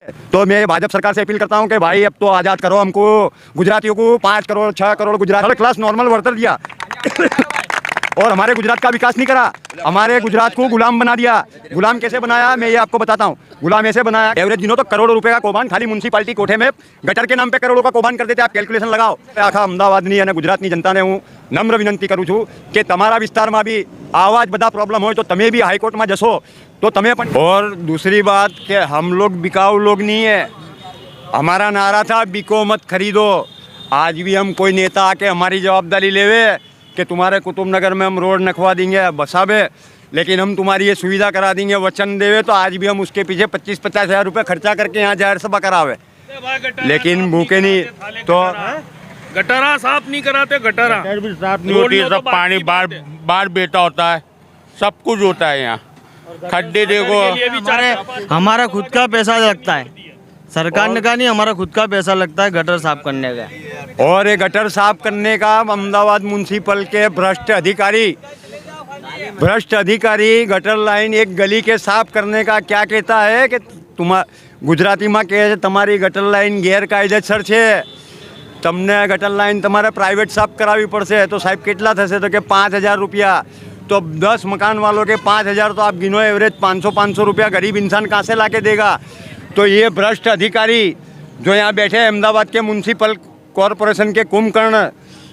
तो मैं भाजपा सरकार से अपील करता हूं कि भाई अब तो आज़ाद करो हमको, गुजरातियों को 5 crore 6 crore Gujarat third class normal worker दिया और हमारे गुजरात का विकास नहीं करा, हमारे गुजरात को गुलाम बना दिया। गुलाम कैसे बनाया मैं ये आपको बताता हूँ। गुलाम ऐसे बनाया, एवरेज गिनो तो करोड़ों रुपए का कौभांड खाली म्युनिसिपालिटी कोठे में गटर के नाम पे करोड़ों का कौभांड कर देते। आप कैलकुलेशन लगाओ। आखा अमदावादनी અને ગુજરાતની જનતાને હું નમ્ર વિનંતી કરું છું કે તમારા વિસ્તારમાં બી આવા જ બધા પ્રોબ્લેમ હોય તો તમે બી હાઈકોર્ટમાં જશો तो તમે પણ। और दूसरी बात कि हम लोग बिकाऊ लोग नहीं है, हमारा नारा था बिको मत खरीदो। आज भी हम कोई नेता आके हमारी जवाबदारी लेवे कि तुम्हारे कुतुबनगर में हम रोड नखवा देंगे बसावे, लेकिन हम तुम्हारी ये सुविधा करा देंगे वचन देवे, तो आज भी हम उसके पीछे 25-50 हज़ार रुपये खर्चा करके यहाँ जाहिर सभा करावे, लेकिन भूखे नहीं। तो गटारा साफ नहीं कराते, गटारा भी साफ नहीं होती है, सब पानी बाढ़ बेटा होता है, सब कुछ होता है यहाँ। खड्डे देखो, हमारा खुद का पैसा लगता है, सरकार ने कहा नहीं, हमारा खुद का पैसा लगता है गटर साफ करने का। और ये गटर साफ करने का अहमदाबाद म्यूनसिपल के भ्रष्ट अधिकारी गटर लाइन एक गली के साफ करने का क्या कहता है कि गुजराती में कहे तुम्हारी गटर लाइन गैरकायदेसर છે, તમને गटर लाइन તમારે प्राइवेट साफ करावी पड़શે। तो साहब કેટલા થશે? तो कि 5,000 रुपया। तो 10 मकान वालों के 5,000 तो आप गिनो, एवरेज 500 रुपया गरीब इंसान कहाँ से ला के देगा? तो ये भ्रष्ट अधिकारी जो यहाँ बैठे हैं अहमदाबाद के म्यूनसिपल कॉरपोरेशन के कुंभकर्ण,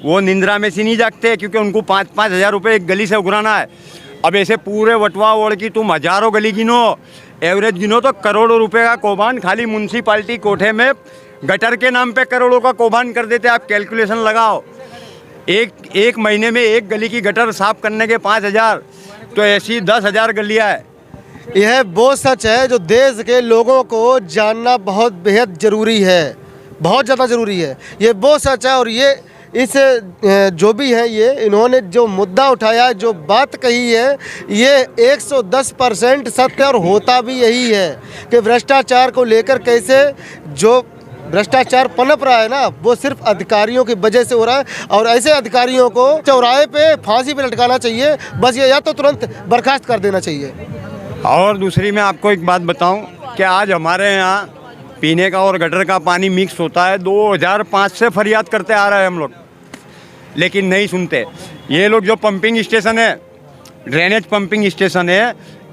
वो निंद्रा में से नहीं जागते, क्योंकि उनको 5-5 हज़ार रुपये एक गली से उगराना है। अब ऐसे पूरे वटवा ओढ़ की तुम हज़ारों गली गिनो, एवरेज गिनो तो करोड़ों रुपए का कौभांड खाली म्यूनसिपालिटी कोठे में गटर के नाम पे करोड़ों का कौभांड कर देते। आप कैलकुलेशन लगाओ, एक महीने में एक गली की गटर साफ करने के 5,000, तो ऐसी 10,000 गलियाँ है। यह वो सच है जो देश के लोगों को जानना बहुत बेहद ज़रूरी है, बहुत ज़्यादा ज़रूरी है। ये वो सच है, और ये इस जो भी है, ये इन्होंने जो मुद्दा उठाया, जो बात कही है, ये 110% सत्य और होता भी यही है कि भ्रष्टाचार को लेकर कैसे जो भ्रष्टाचार पनप रहा है ना, वो सिर्फ अधिकारियों की वजह से हो रहा है। और ऐसे अधिकारियों को चौराहे पे फांसी पे लटकाना चाहिए बस, ये या तो तुरंत बर्खास्त कर देना चाहिए। और दूसरी मैं आपको एक बात बताऊं कि आज हमारे यहाँ पीने का और गटर का पानी मिक्स होता है। 2005 से फरियाद करते आ रहे हैं हम लोग, लेकिन नहीं सुनते। ये लोग जो पंपिंग स्टेशन है, ड्रेनेज पंपिंग स्टेशन है,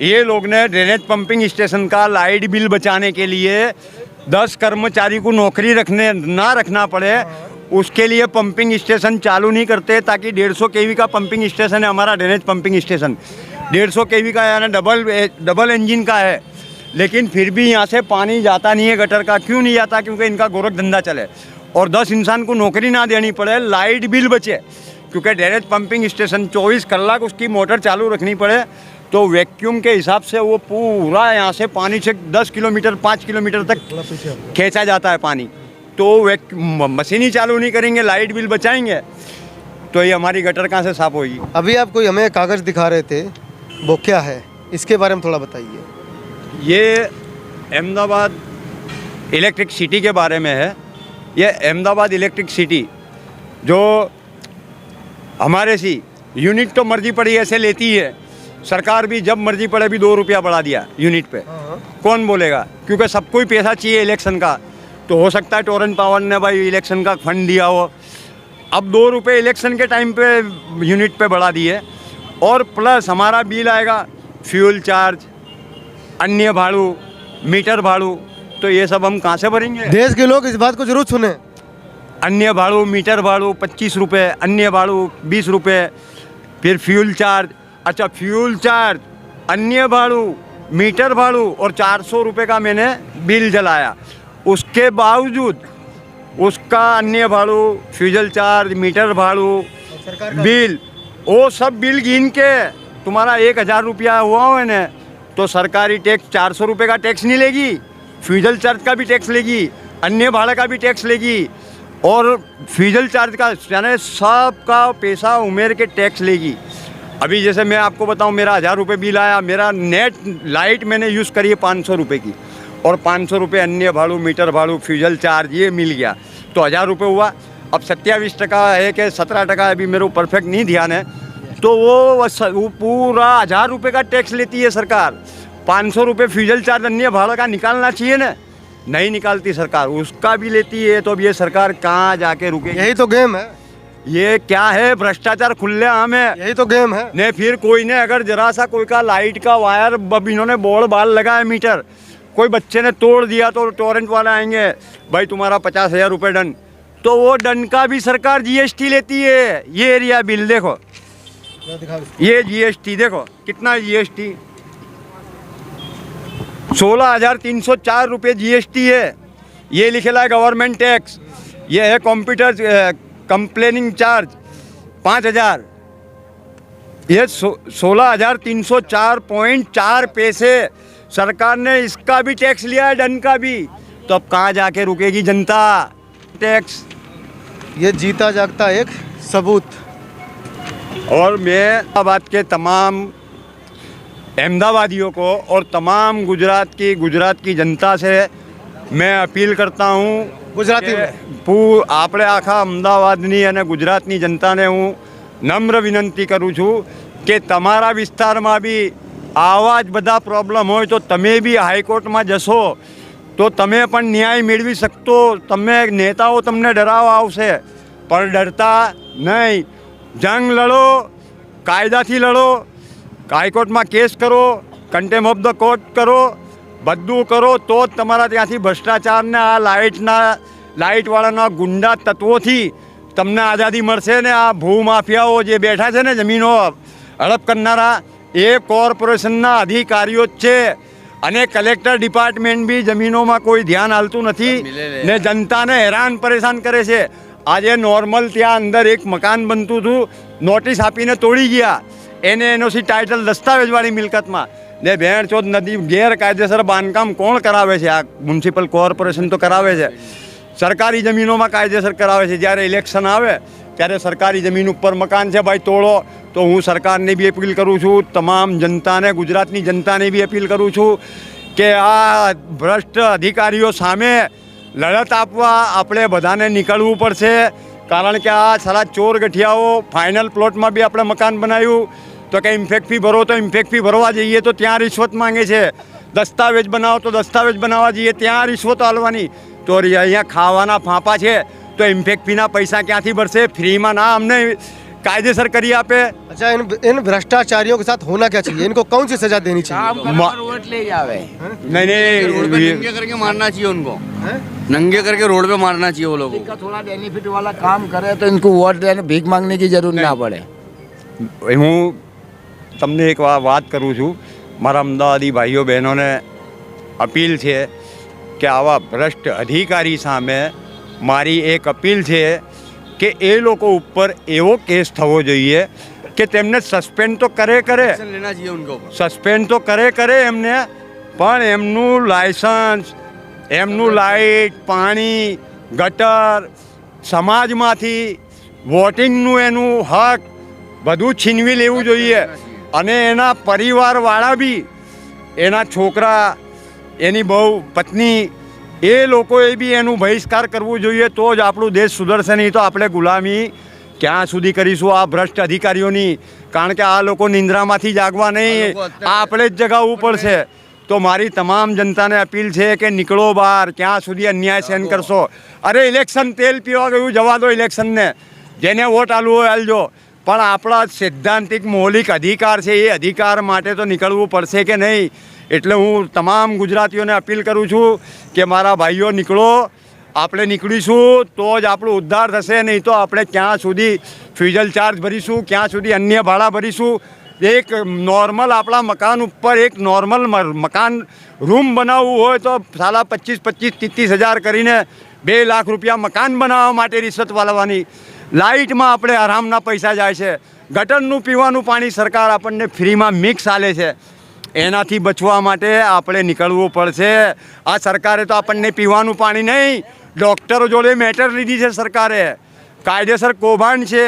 ये लोग ने ड्रेनेज पंपिंग स्टेशन का लाइट बिल बचाने के लिए 10 कर्मचारी को नौकरी ना रखना पड़े, उसके लिए पंपिंग स्टेशन चालू नहीं करते, ताकि 150 केवी का पंपिंग स्टेशन है हमारा ड्रेनेज पंपिंग स्टेशन। 150 केवी का यानी डबल इंजन का है, लेकिन फिर भी यहाँ से पानी जाता नहीं है गटर का। क्यों नहीं जाता? क्योंकि इनका गोरख धंधा चले और 10 इंसान को नौकरी ना देनी पड़े, लाइट बिल बचे। क्योंकि ड्रेनेज पंपिंग स्टेशन 24 कलाक उसकी मोटर चालू रखनी पड़े, तो वैक्यूम के हिसाब से वो पूरा यहाँ से पानी से 10 किलोमीटर 5 किलोमीटर तक खींचा जाता है पानी। तो मशीन चालू नहीं करेंगे, लाइट बिल बचाएंगे, तो ये हमारी गटर कहाँ से साफ होगी? अभी आप कोई हमें कागज़ दिखा रहे थे, वो क्या है, इसके बारे में थोड़ा बताइए। ये अहमदाबाद इलेक्ट्रिक सिटी के बारे में है। ये अहमदाबाद इलेक्ट्रिक सिटी जो हमारे सी यूनिट तो मर्जी पड़ी ऐसे लेती है, सरकार भी जब मर्जी पड़े भी 2 रुपया बढ़ा दिया यूनिट पे। कौन बोलेगा? क्योंकि सबको ही पैसा चाहिए इलेक्शन का। तो हो सकता है टोरेंट पावर ने भाई इलेक्शन का फंड दिया हो, अब 2 रुपये इलेक्शन के टाइम पे यूनिट पे बढ़ा दिए। और प्लस हमारा बिल आएगा फ्यूल चार्ज, अन्य भाड़ू, मीटर भाड़ू, तो ये सब हम कहाँ से भरेंगे? देश के लोग इस बात को जरूर सुने। अन्य भाड़ू, मीटर भाड़ू 25 रुपये, अन्य भाड़ू 20 रुपये, फिर फ्यूल चार्ज। अच्छा, फ्यूल चार्ज, अन्य भाड़ू, मीटर भाड़ू और 400 रुपये का मैंने बिल जलाया। उसके बावजूद उसका अन्य भाड़ू, फ्यूजल चार्ज, मीटर भाड़ू, बिल, वो सब बिल गिन के तुम्हारा 1,000 रुपया हुआ हो ना, तो सरकारी टैक्स 400 रुपये का टैक्स नहीं लेगी, फ्यूजल चार्ज का भी टैक्स लेगी, अन्य भाड़ा का भी टैक्स लेगी, और फ्यूजल चार्ज का यानी सब का पैसा उमेर के टैक्स लेगी। अभी जैसे मैं आपको बताऊं, मेरा 1,000 रुपये बिल आया, मेरा नेट लाइट मैंने यूज़ करी है 500 रुपये की, और 500 रुपये अन्य भाड़ू, मीटर भाड़ू, फ्यूजल चार्ज ये मिल गया, तो 1,000 रुपये हुआ। अब 27% है कि 17%, अभी मेरे को परफेक्ट नहीं ध्यान है, तो वो पूरा 1,000 रुपये का टैक्स लेती है सरकार। 500 रुपये फ्यूजल चार्ज अन्य भाड़ा का निकालना चाहिए ना, नहीं निकालती सरकार, उसका भी लेती है, तो अब ये सरकार कहाँ जाके रुकेगी? यही तो गेम है, ये क्या है? भ्रष्टाचार खुलेआम है। यही तो गेम है। ने फिर कोई ने अगर जरा सा कोई का लाइट का वायर, अब इन्होंने बोर्ड बाल लगाया मीटर, कोई बच्चे ने तोड़ दिया तो टोरेंट वाले आएंगे, भाई तुम्हारा 50,000 रुपये डन, तो वो डन का भी सरकार जीएसटी लेती है। ये एरिया बिल देखो, ये जीएसटी देखो कितना जीएसटी, 16,304 रुपये जीएसटी है। ये लिखेला है गवर्नमेंट टैक्स, ये है कंप्यूटर कंप्लेनिंग चार्ज 5,000, ये 16,304.4 पैसे सरकार ने इसका भी टैक्स लिया है, डन का भी। तो अब कहाँ जाके रुकेगी जनता? टैक्स। ये जीता जागता एक सबूत। और मैं बात के तमाम अहमदाबादियों को और तमाम गुजरात की जनता से मैं अपील करता हूँ, गुजराती में આપણે આખા અમદાવાદની અને ગુજરાતની જનતાને હું નમ્ર વિનંતી કરું છું કે તમારા વિસ્તારમાં બી આવા જ બધા પ્રોબ્લેમ હોય તો તમે બી હાઈકોર્ટમાં જશો તો તમે પણ ન્યાય મેળવી શકતો। તમે નેતાઓ તમને ડરાવવા આવશે પણ ડરતા નહીં, જંગ લડો, કાયદાથી લડો, હાઈકોર્ટમાં કેસ કરો, કન્ટેમ્પ ઓફ ધ કોર્ટ કરો, બધું કરો તો જ તમારા ત્યાંથી ભ્રષ્ટાચારને આ લાઇટવાળાના ગુંડા તત્વોથી તમને આઝાદી મળશે। ને આ ભૂમાફિયાઓ જે બેઠા છે ને જમીનો હડપ કરનારા, એ કોર્પોરેશનના અધિકારીઓ જ છે અને કલેક્ટર ડિપાર્ટમેન્ટ બી જમીનોમાં કોઈ ધ્યાન આલતું નથી ને જનતાને હેરાન પરેશાન કરે છે। આજે નોર્મલ ત્યાં અંદર એક મકાન બનતું હતું, નોટિસ આપીને તોડી ગયા, એને એનઓસી ટાઇટલ દસ્તાવેજવાળી મિલકતમાં, ને ભેણચોદ નદી ગેરકાયદેસર બાંધકામ કોણ કરાવે છે? આ મ્યુનિસિપલ કોર્પોરેશન તો કરાવે છે, સરકારી જમીનોમાં કાયદેસર કરાવે છે। જ્યારે ઇલેક્શન આવે ત્યારે સરકારી જમીન ઉપર મકાન છે ભાઈ તોડો। તો હું સરકારને બી અપીલ કરું છું, તમામ જનતાને, ગુજરાતની જનતાને બી અપીલ કરું છું કે આ ભ્રષ્ટ અધિકારીઓ સામે લડત આપવા આપણે બધાને નીકળવું પડશે। કારણ કે આ સારા ચોર ગઠિયાઓ ફાઇનલ પ્લોટમાં બી આપણે મકાન બનાવ્યું તો કે ઇમ્ફેક્ટ ફી ભરો, તો ઇમ્ફેક્ટ ફી ભરવા જઈએ તો ત્યાં રિશ્વત માંગે છે, દસ્તાવેજ બનાવો તો દસ્તાવેજ બનાવવા જઈએ ત્યાં રિશ્વતો આલવાની। તો અહીંયા ખાવાના ફાંપા છે તો ઇમ્ફેક્ટ ફીના પૈસા ક્યાંથી ભરશે? ફ્રીમાં ના અમને कायदेसर करिए आप। अच्छा, इन भ्रष्टाचारियों के साथ होना क्या चाहिए? इनको कौन सी सजा देनी चाहिए? वोट ले जावे, नहीं रोड पे नंगे करके मारना चाहिए उनको, नंगे करके रोड पे मारना चाहिए वो लोगों को। थोड़ा बेनिफिट वाला काम करे तो इनको वोट देने भीख मांगने की जरूरत ना पड़े। હું તમને એક વાત કરું છું, મારા અમદાવાદી ભાઈઓ બહેનોને અપીલ છે કે આવા ભ્રષ્ટ અધિકારી સામે મારી એક અપીલ છે કે એ લોકો ઉપર એવો કેસ થવો જોઈએ કે તેમને સસ્પેન્ડ તો કરે, लेना चाहिए उनको, સસ્પેન્ડ તો કરે એમને, પણ એમનું લાયસન્સ, એમનું લાઇટ, પાણી, ગટર, સમાજમાંથી વોટિંગનું એનું હક બધું છીનવી લેવું જોઈએ। અને એના પરિવારવાળા બી, એના છોકરા, એની બહુ પત્ની, એ લોકોએ બી એનું બહિષ્કાર કરવું જોઈએ, તો જ આપણું દેશ સુધરશે। નહીં તો આપણે ગુલામી ક્યાં સુધી કરીશું આ ભ્રષ્ટ અધિકારીઓની? કારણ કે આ લોકો નિંદ્રામાંથી જાગવા નહીં, આપણે જ જગાવવું પડશે। તો મારી તમામ જનતાને અપીલ છે કે નીકળો બહાર, ક્યાં સુધી અન્યાય સહન કરશો? અરે ઇલેક્શન તેલ પીવા ગયું, જવા દો ઇલેક્શનને, જેને વોટ આલવો હોય આલજો, પણ આપણા સૈદ્ધાંતિક મૌલિક અધિકાર છે, એ અધિકાર માટે તો નીકળવું પડશે કે નહીં? એટલે હું તમામ ગુજરાતીઓને અપીલ કરું છું કે મારા ભાઈઓ નીકળો, આપણે નીકળીશું તો જ આપણું ઉદ્ધાર થશે। નહીં તો આપણે ક્યાં સુધી ફ્યુઝલ ચાર્જ ભરીશું, ક્યાં સુધી અન્ય ભાડા ભરીશું? એક નોર્મલ આપણા મકાન ઉપર એક નોર્મલ મકાન રૂમ બનાવવું હોય તો સાલા 25-30 હજાર કરીને 2 લાખ રૂપિયા મકાન બનાવવા માટે રિશ્વત વાળવાની। લાઇટમાં આપણે આરામના પૈસા જાય છે, ગટરનું પીવાનું પાણી સરકાર આપણને ફ્રીમાં મિક્સ આલે છે। એનાથી બચવા માટે આપણે નીકળવું પડશે। આ સરકારે તો આપણને પીવાનું પાણી નહીં, ડૉક્ટરો જોડે મેટર લીધી છે સરકારે, કાયદેસર કૌભાંડ છે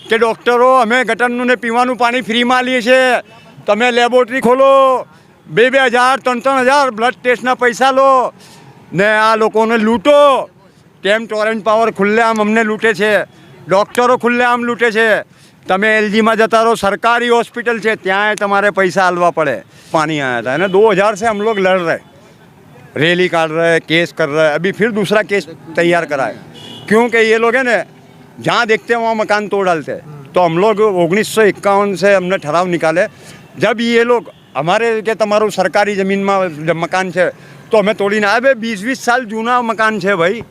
કે ડૉક્ટરો અમે ગટરનું ને પીવાનું પાણી ફ્રીમાં લઈએ છીએ, તમે લેબોરેટરી ખોલો, 2,000 3,000 બ્લડ ટેસ્ટના પૈસા લો ને આ લોકોને લૂંટો। કેમ ટોરેન્ટ પાવર ખુલ્લેઆમ અમને લૂંટે છે, ડૉક્ટરો ખુલ્લેઆમ લૂંટે છે। તમે એલજીમાં જતા રહો, સરकारी हॉस्पिटल છે, ત્યાં તમારે પૈસા આલવા પડે। पानी आया था ना 2000 से हम लोग लड़ रहे, रैली काट रहे हैं, केस कर रहे हैं, अभी फिर दूसरा केस तैयार करा है। क्योंकि ये लोग हैं ना, जहाँ देखते हैं वहाँ मकान तोड़ डालते हैं। तो हम लोग 1951 से हमने ठराव निकाले, जब ये लोग हमारे के तमारू सरकारी ज़मीन में जब मकान है तो हमें तोड़ी ना। अबे 20-20 साल जूना मकान है भाई,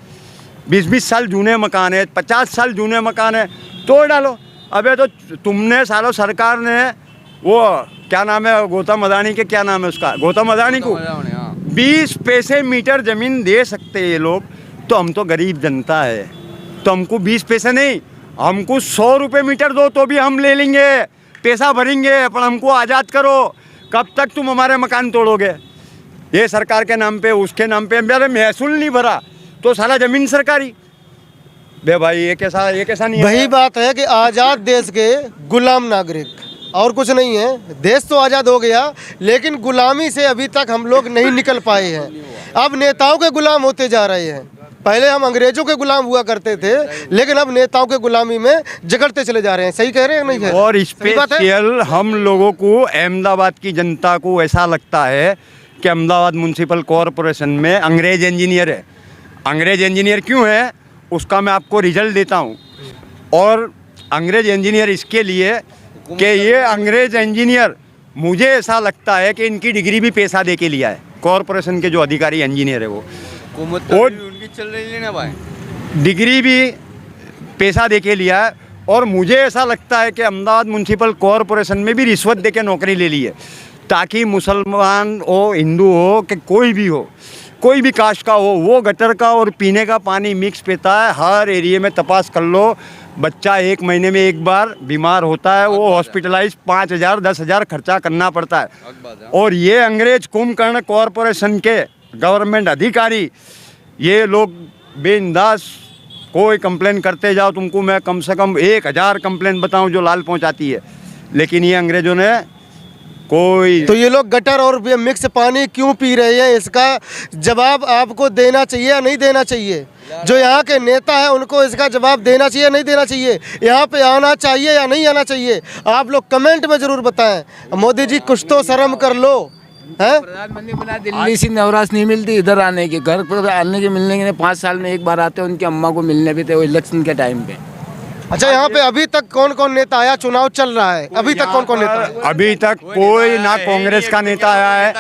20-20 साल जूने मकान है, 50 साल जूने मकान है, तोड़ डालो। अबे तो तुमने सालों सरकार ने वो क्या नाम है गौतम अदानी के, क्या नाम है उसका, गौतम अदानी को 20 पैसे मीटर ज़मीन दे सकते ये लोग। तो हम तो गरीब जनता है, तो हमको 20 पैसे नहीं, हमको 100 रुपये मीटर दो तो भी हम ले लेंगे, पैसा भरेंगे, पर हमको आज़ाद करो। कब तक तुम हमारे मकान तोड़ोगे? ये सरकार के नाम पे, उसके नाम पे मेरे महसूल नहीं भरा तो सारा ज़मीन सरकारी। बे भाई ये कैसा नहीं है? वही बात है कि आज़ाद देश के गुलाम नागरिक, और कुछ नहीं है। देश तो आज़ाद हो गया, लेकिन गुलामी से अभी तक हम लोग नहीं निकल पाए हैं। अब नेताओं के गुलाम होते जा रहे हैं। पहले हम अंग्रेजों के गुलाम हुआ करते थे, लेकिन अब नेताओं के गुलामी में जकड़ते चले जा रहे हैं। सही कह रहे हैं नहीं है? और स्पेशल हम लोगों को, अहमदाबाद की जनता को ऐसा लगता है कि अहमदाबाद म्यूनसिपल कॉरपोरेशन में अंग्रेज इंजीनियर है। अंग्रेज इंजीनियर क्यों है उसका मैं आपको रिजल्ट देता हूँ। और अंग्रेज इंजीनियर इसके लिए कि ये अंग्रेज इंजीनियर, मुझे ऐसा लगता है कि इनकी डिग्री भी पैसा दे के लिया है। कॉरपोरेशन के जो अधिकारी इंजीनियर है वो उनकी चल रही है ना भाई, डिग्री भी पैसा दे के लिया है। और मुझे ऐसा लगता है कि अहमदाबाद म्यूनसिपल कॉरपोरेशन में भी रिश्वत दे के नौकरी ले ली है, ताकि मुसलमान हो, हिंदू हो, कि कोई भी हो, कोई भी कास्ट का हो, वो गटर का और पीने का पानी मिक्स पीता है। हर एरिया में तपास कर लो, बच्चा 1 महीने में एक बार बीमार होता है, वो हॉस्पिटलाइज 5,000 10,000 खर्चा करना पड़ता है। और ये अंग्रेज कुंभकर्ण कॉरपोरेशन के गवर्नमेंट अधिकारी, ये लोग बेंदास, कोई कंप्लेन करते जाओ, तुमको मैं कम से कम 1000 कंप्लेन बताऊं जो लाल पहुंचाती है, लेकिन ये अंग्रेजों ने कोई। तो ये लोग गटर और मिक्स पानी क्यों पी रहे हैं, इसका जवाब आपको देना चाहिए या नहीं देना चाहिए? जो यहाँ के नेता है उनको इसका जवाब देना चाहिए या नहीं देना चाहिए? यहाँ पे आना चाहिए या नहीं आना चाहिए? आप लोग कमेंट में ज़रूर बताएं। मोदी जी कुछ तो शर्म कर लो, है? प्रधानमंत्री बना, दिल्ली से नवराश नहीं मिलती इधर आने की, घर पर आने के मिलने के 5 साल में एक बार आते हैं। उनकी अम्मा को मिलने भी थे वो इलेक्शन के टाइम पे। अच्छा, यहाँ पे अभी तक कौन कौन नेता आया? चुनाव चल रहा है, अभी तक कौन कौन नेता आया? अभी तक कोई ना कांग्रेस का नेता आया है,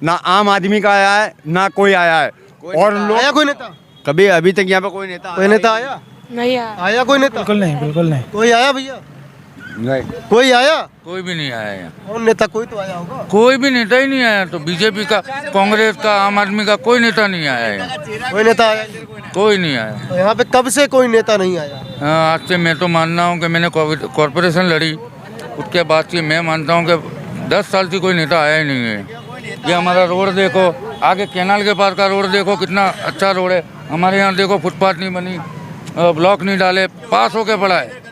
ना आम आदमी का आया है, ना कोई आया है। और लोग आया कोई नेता? कभी अभी तक यहाँ पे कोई नेता आया? नहीं आया कोई नेता? बिल्कुल नहीं। कोई आया भैया? नहीं, कोई आया? कोई भी नहीं आया यहाँ, कौन नेता? कोई तो आया होगा। कोई भी नेता ही नहीं आया। तो बीजेपी का, कांग्रेस का, आम आदमी का कोई नेता नहीं आया यहाँ, कोई नेता आया? कोई नहीं आया। तो यहाँ पे कब से कोई नेता नहीं आया? हाँ, आज से मैं तो मानना हूँ कि मैंने कॉरपोरेशन लड़ी, उसके बाद से मैं मानता हूँ कि 10 साल से कोई नेता आया ही नहीं है। ये हमारा रोड देखो, आगे कैनाल के पास का रोड देखो, कितना अच्छा रोड है। हमारे यहाँ देखो फुटपाथ नहीं बनी, ब्लॉक नहीं डाले, पास होके पड़ा है।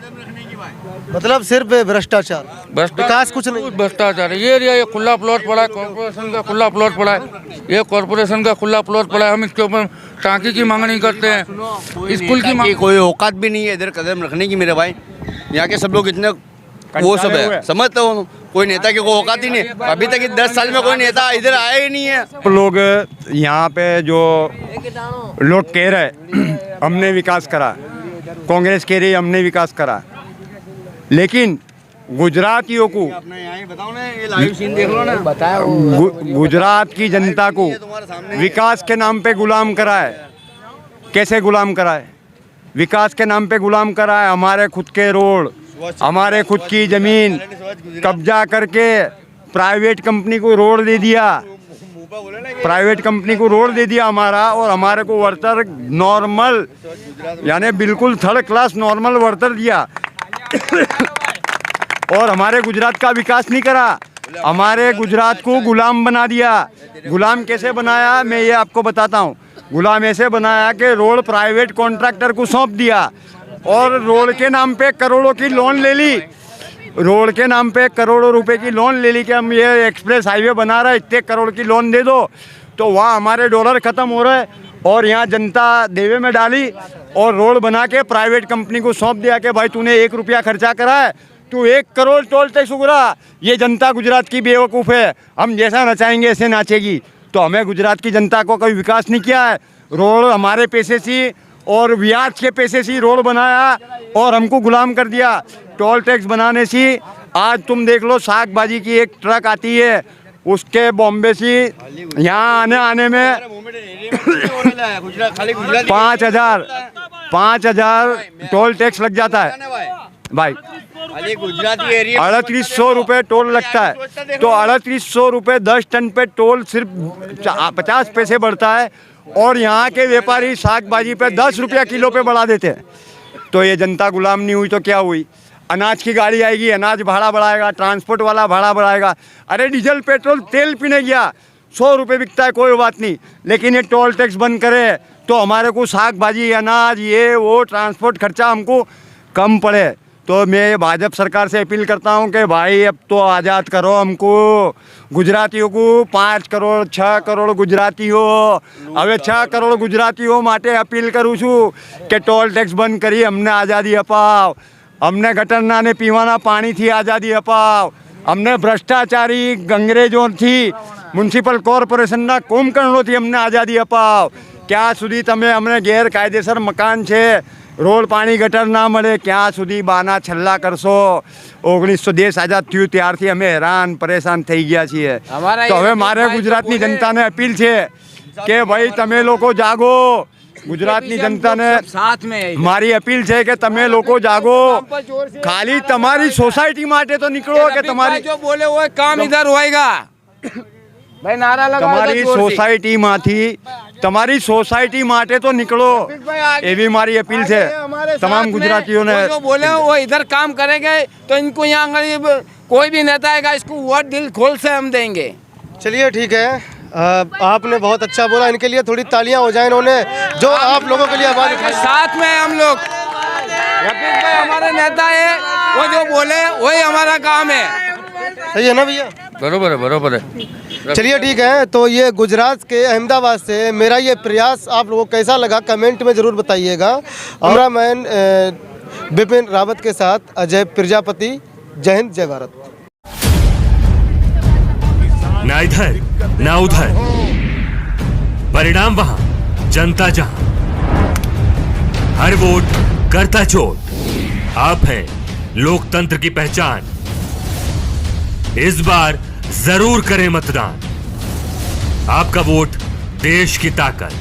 मतलब सिर्फ भ्रष्टाचार, विकास कुछ नहीं। भ्रष्टाचार। ये एरिया ये खुला प्लॉट पड़ा है, कॉरपोरेशन का खुला प्लॉट पड़ा है, ये कॉरपोरेशन का खुला प्लॉट पड़ा है। हम इसके ऊपर टाँकी की मांगनी करते हैं, स्कूल की मांग। कोई औकात भी नहीं है इधर कदम रखने की मेरे भाई। यहाँ के सब लोग इतने वो सब है, समझते हो? कोई नेता की कोई औकात ही नहीं। अभी तक 10 साल में कोई नेता इधर आया ही नहीं है। लोग यहाँ पे जो लोग कह रहे हमने विकास करा, कांग्रेस कह रही हमने विकास करा, लेकिन गुजरातियों को, गुजरात की जनता को विकास के नाम पे गुलाम करा है। कैसे गुलाम करा है? विकास के नाम पे गुलाम करा है। हमारे खुद के रोड, हमारे खुद की जमीन कब्जा करके प्राइवेट कंपनी को रोड दे दिया, प्राइवेट कंपनी को रोड दे दिया हमारा। और हमारे को वर्कर नॉर्मल, यानी बिल्कुल 3rd क्लास नॉर्मल वर्कर दिया। और हमारे गुजरात का विकास नहीं करा, हमारे गुजरात को गुलाम बना दिया। गुलाम कैसे बनाया मैं ये आपको बताता हूँ। गुलाम ऐसे बनाया कि रोड प्राइवेट कॉन्ट्रैक्टर को सौंप दिया और रोड के नाम पे करोड़ों की लोन ले ली। रोड के नाम पे करोड़ों रुपए की लोन ले ली कि हम ये एक्सप्रेस हाईवे बना रहे हैं, इतने करोड़ की लोन दे दो। तो वहाँ हमारे डॉलर ख़त्म हो रहे और यहाँ जनता देवे में डाली और रोड बना के प्राइवेट कंपनी को सौंप दिया कि भाई तूने 1 रुपया खर्चा करा है, तू 1 करोड़ टोल टैक्स उगरा। ये जनता गुजरात की बेवकूफ़ है, हम जैसा नचाएंगे ऐसे नाचेगी। तो हमें गुजरात की जनता को कोई विकास नहीं किया है। रोड हमारे पैसे से और ब्याज के पैसे से रोड बनाया और हमको गुलाम कर दिया। टोल टैक्स बनाने से आज तुम देख लो, साग भाजी की एक ट्रक आती है, उसके बॉम्बे से यहाँ आने में 5,000 टोल टैक्स लग जाता है भाई। गुजराती एरिया 3800 रुपये टोल लगता है, तो 3800 रुपये 10 टन पे टोल सिर्फ 50 पैसे बढ़ता है और यहाँ के व्यापारी साग भाजी पे 10 रुपया किलो पे बढ़ा देते हैं। तो ये जनता गुलाम नहीं हुई तो क्या हुई? अनाज की गाड़ी आएगी, अनाज भाड़ा बढ़ाएगा, ट्रांसपोर्ट वाला भाड़ा बढ़ाएगा। अरे डीजल पेट्रोल तेल पीने गया 100 रुपये बिकता है, कोई बात नहीं, लेकिन ये टोल टैक्स बंद करे तो हमारे को साग भाजी, अनाज, ये वो ट्रांसपोर्ट खर्चा हमको कम पड़े। तो मैं भाजपा सरकार से अपील करता हूँ कि भाई अब तो आज़ाद करो हमको, गुजरातियों को। 5 करोड़ 6 करोड़ गुजराती हो, હવે 6 કરોડ ગુજરાતીઓ માટે અપીલ કરું છું કે ટોલ ટેક્સ બંધ કરી અમને આઝાદી અપાવ, અમને ગટરના ને પીવાના પાણીથી આઝાદી અપાવ, અમને ભ્રષ્ટાચારી અંગ્રેજોથી મ્યુનિસિપલ કોર્પોરેશનના કુંભકર્ણોથી અમને આઝાદી અપાવ। ક્યાં સુધી તમે અમને ગેરકાયદેસર મકાન છે, રોડ પાણી ગટર ના મળે, ક્યાં સુધી બાના છલ્લા કરશો? 1900 દેશ આઝાદ થયું ત્યારથી અમે હેરાન પરેશાન થઈ ગયા છીએ। તો હવે મારે ગુજરાતની જનતાને અપીલ છે કે ભાઈ તમે લોકો જાગો। ગુજરાતની જનતાને મારી અપીલ છે કે તમે લોકો જાગો, ખાલી તમારી સોસાયટી માટે તો નીકળો કે તમારી जो बोले वो काम इधर होएगा भाई, नारा लगा તમારી સોસાયટી માટે તો નીકળો, એવી મારી અપીલ છે તમામ ગુજરાતીઓને। जो बोले वो इधर काम करेंगे तो इनको यहाँ कोई भी नेता आएगा इसको वोट दिल खोल से हम देंगे। चलिए ठीक है, आपने बहुत अच्छा बोला, इनके लिए थोड़ी तालियां हो जाए, इन्होंने जो आप लोगों के लिए आवाज उठाई। साथ में हम लोग, रफीक भाई हमारे नेता है, वो जो बोले वही हमारा काम है। सही है ना भैया? बरोबर है, बरोबर है। चलिए ठीक है, तो ये गुजरात के अहमदाबाद से मेरा ये प्रयास आप लोगों को कैसा लगा कमेंट में ज़रूर बताइएगा। कैमरामैन बिपिन रावत के साथ अजय प्रजापति। जय हिंद, जय भारत। ना इधर ना उधर, परिणाम वहां, जनता जहां, हर वोट करता चोट। आप हैं लोकतंत्र की पहचान, इस बार जरूर करें मतदान। आपका वोट देश की ताकत।